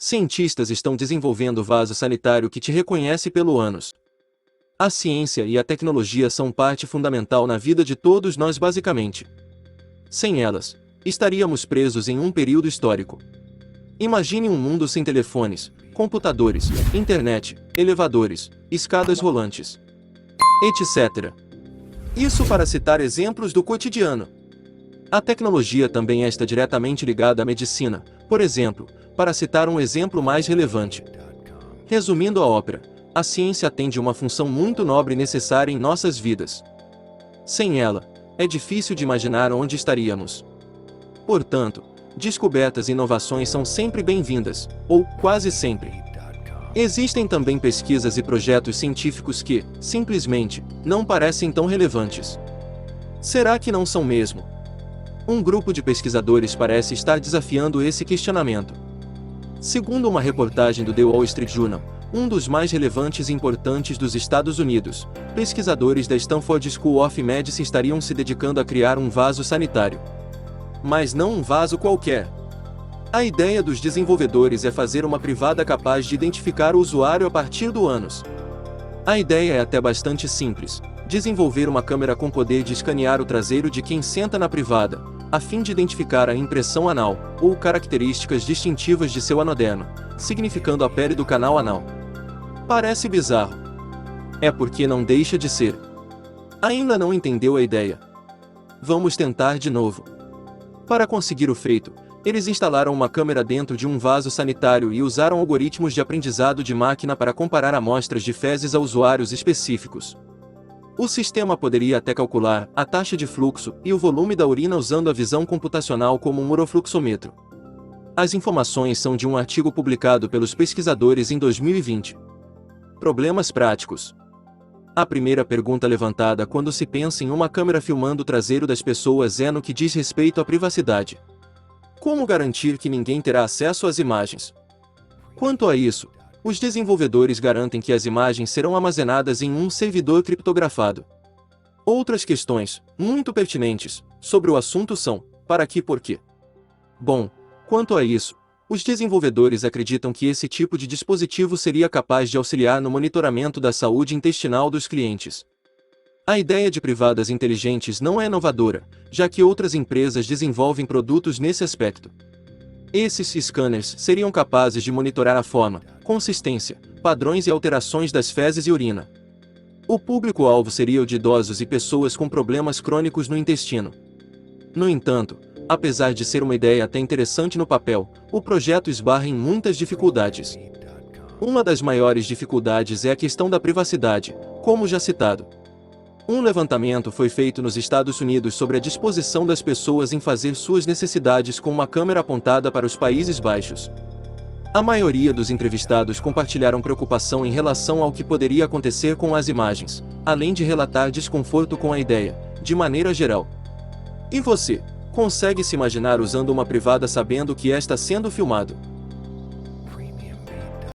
Cientistas estão desenvolvendo vaso sanitário que te reconhece pelo ânus. A ciência e a tecnologia são parte fundamental na vida de todos nós basicamente. Sem elas, estaríamos presos em um período histórico. Imagine um mundo sem telefones, computadores, internet, elevadores, escadas rolantes, etc. Isso para citar exemplos do cotidiano. A tecnologia também está diretamente ligada à medicina, por exemplo, para citar um exemplo mais relevante. Resumindo a ópera, a ciência atende uma função muito nobre e necessária em nossas vidas. Sem ela, é difícil de imaginar onde estaríamos. Portanto, descobertas e inovações são sempre bem-vindas, ou quase sempre. Existem também pesquisas e projetos científicos que, simplesmente, não parecem tão relevantes. Será que não são mesmo? Um grupo de pesquisadores parece estar desafiando esse questionamento. Segundo uma reportagem do The Wall Street Journal, um dos mais relevantes e importantes dos Estados Unidos, pesquisadores da Stanford School of Medicine estariam se dedicando a criar um vaso sanitário. Mas não um vaso qualquer. A ideia dos desenvolvedores é fazer uma privada capaz de identificar o usuário a partir do ânus. A ideia é até bastante simples: desenvolver uma câmera com poder de escanear o traseiro de quem senta na privada, a fim de identificar a impressão anal, ou características distintivas de seu anoderno, significando a pele do canal anal. Parece bizarro. É porque não deixa de ser. Ainda não entendeu a ideia? Vamos tentar de novo. Para conseguir o feito, eles instalaram uma câmera dentro de um vaso sanitário e usaram algoritmos de aprendizado de máquina para comparar amostras de fezes a usuários específicos. O sistema poderia até calcular a taxa de fluxo e o volume da urina usando a visão computacional como um urofluxômetro. As informações são de um artigo publicado pelos pesquisadores em 2020. Problemas práticos. A primeira pergunta levantada quando se pensa em uma câmera filmando o traseiro das pessoas é no que diz respeito à privacidade. Como garantir que ninguém terá acesso às imagens? Quanto a isso, os desenvolvedores garantem que as imagens serão armazenadas em um servidor criptografado. Outras questões, muito pertinentes, sobre o assunto são: para que e por quê? Bom, quanto a isso, os desenvolvedores acreditam que esse tipo de dispositivo seria capaz de auxiliar no monitoramento da saúde intestinal dos clientes. A ideia de privadas inteligentes não é inovadora, já que outras empresas desenvolvem produtos nesse aspecto. Esses scanners seriam capazes de monitorar a forma, consistência, padrões e alterações das fezes e urina. O público-alvo seria o de idosos e pessoas com problemas crônicos no intestino. No entanto, apesar de ser uma ideia até interessante no papel, o projeto esbarra em muitas dificuldades. Uma das maiores dificuldades é a questão da privacidade, como já citado. Um levantamento foi feito nos Estados Unidos sobre a disposição das pessoas em fazer suas necessidades com uma câmera apontada para os Países Baixos. A maioria dos entrevistados compartilharam preocupação em relação ao que poderia acontecer com as imagens, além de relatar desconforto com a ideia, de maneira geral. E você, consegue se imaginar usando uma privada sabendo que está sendo filmado?